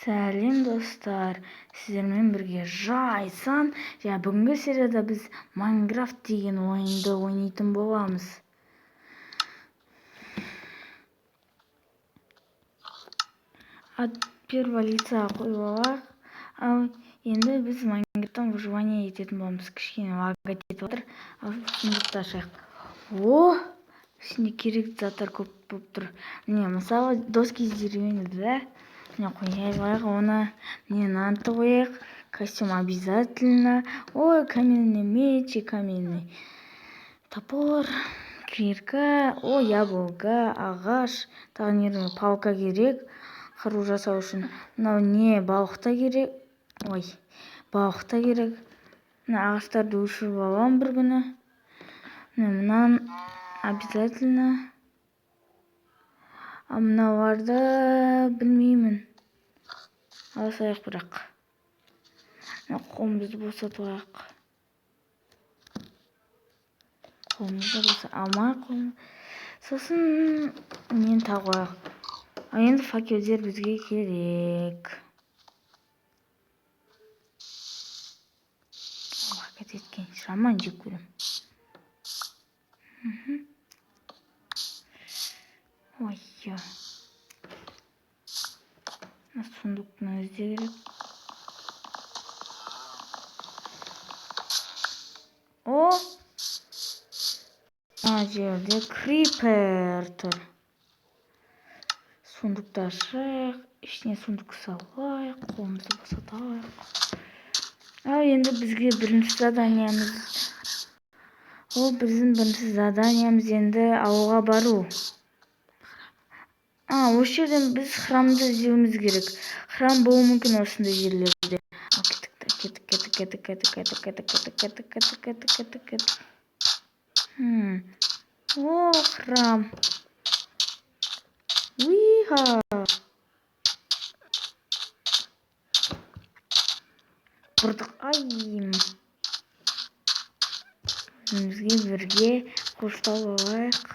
Сәлем достар, сіздермен бірге жайсан. Бүгінгі серияда біз Майнкрафт деген ойынды ойнайтын боламыз. Первое лица қойып алайық. Ал енді біз Майнкрафттан выживание ететін боламыз. Кішкене лаг кетіп отыр. Ал сундукты ашайық. Ішінде керек заттар көп болып тұр. Міне, мысалы, доски из деревни, да? Міне қояйық оны. Міне нанты қояйық. Костюм обязательно. Ой, каменный меч и каменный топор. Кирка. О, яблоко, ағаш. Тағы не палка керек. Қару жасау үшін. Мынау не, балықта керек. Ой, балықта керек. Мына ағаштарды өшіріп аламын бір күні. Мынаны обязательно. А мыналарды білмеймін. Алсайық бірақ. Қолымызды босатайық. Қолымызды босатайық. Алмай қолымызды. Сосын нені тағайық. Енді факелдер бізге керек. Уақыт еткен жаман жек көрем. Ой, сундуктың өзі керек. О! Ана жерде крипер тұр. Сундукты ашайық. Ішіне сундук салайық. Қолымызды босатайық. Ал енді бізге бірінші заданиямыз. Ол біздің бірінші заданиямыз енді ауылға бару. Осы жерден біз храмды іздеуіміз керек. Храм болуы мүмкін осындай жерлерде. Кеттік. О, храм. Уиха. Бұрдық. Айым. Бізге бірге қоштау болайық.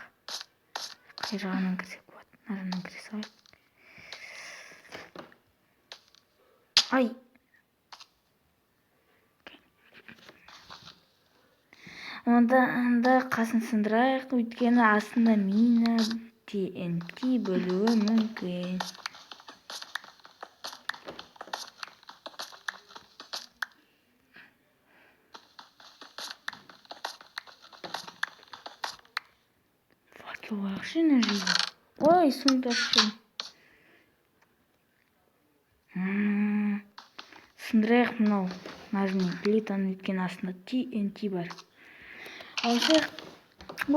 Қай жағынан кірсек болады? Нарынан кіре салайық. Ай. Онда қасын сындырайық, өйткені астында мина TNT бөлуі мүмкін. Факел ақшы нәжейді. Ой, сундақшы. Сындырайық мынау. Нажми плитаны, өйткені астында TNT бар. Алсайық. О,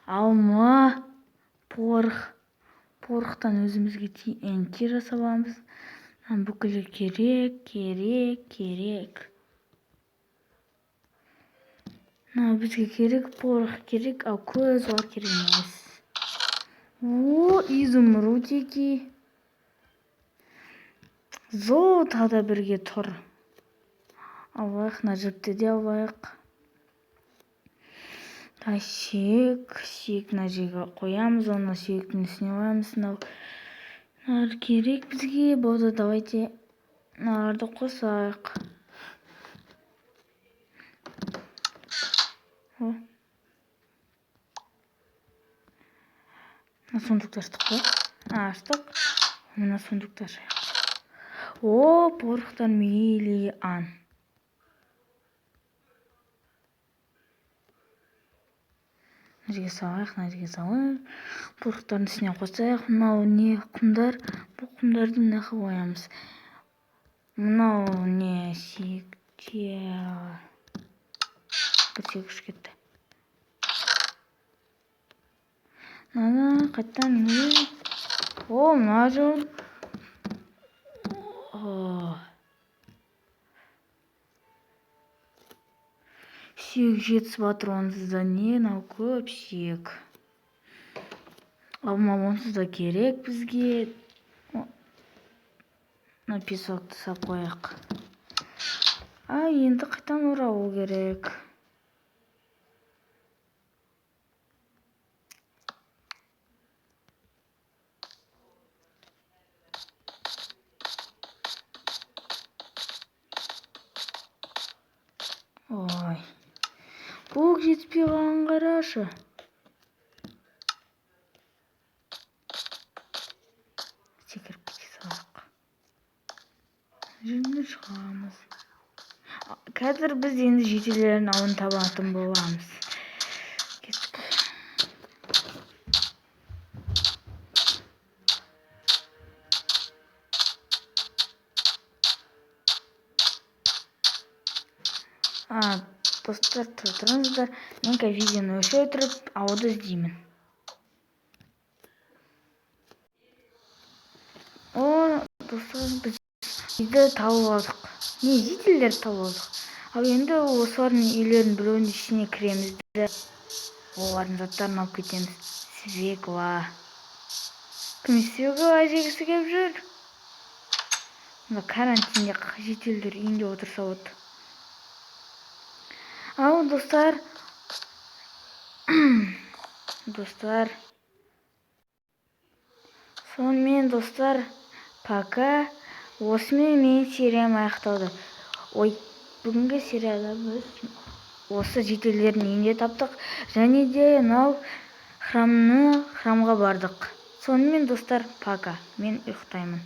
алма. Порықтан өзімізге TNT жасабамыз. Бүкілі керек. Бізге керек, порық керек, ал көз бар керек емес. О, изумрудики. Золото да бірге тұр. Алайық, на жіпті де алайық. Сүйек на жерге қоямыз, оны сүйектің үстіне қоямыз. Нар керек бізге болды, давайте нарды қосайық. Сундукты аштық қой. Аштық. Мына сундукты ашайық. О, порықтан миллион. Нәрге салайық. Порықтардың үстіне қосайық. Мынау не құмдар? Бұл құмдарды мына қоямыз. Мынау не сүйекте. Бір секуш кетті. Қайттан не? О, мына жол. Сүйек жетісіп батыр, онсызда не? Нау көп сүйек. Алма онсызда керек бізге. Песокты сап қояқ. Енді қайтан оралу керек. жетпей қалған қарашы. Секіріп кете салайық. Жүнді шығамыз. Қазір біз енді жетелердің ауын табатын боламыз. Кеттік. Достар, тұрыңыздар. Мен видеоны өшіре тұрып, ауды іздеймін. Достар, біз үйді тауып алдық. Не, жителдерді тауып алдық. Ал енді осылардың үйлерінің біреуінің ішіне кіреміз де олардың заттарын алып кетеміз. Свекла. Кім свекла жегісі келіп жүр? Карантинде жителдер үйінде отырса болды. Ал достар, сонымен достар, пока. Осымен мен сериям аяқталды. Бүгінгі серияда біз осы жителдердің үйінде таптық, және де мынау храмға бардық. Сонымен достар, пока. Мен ұйықтаймын.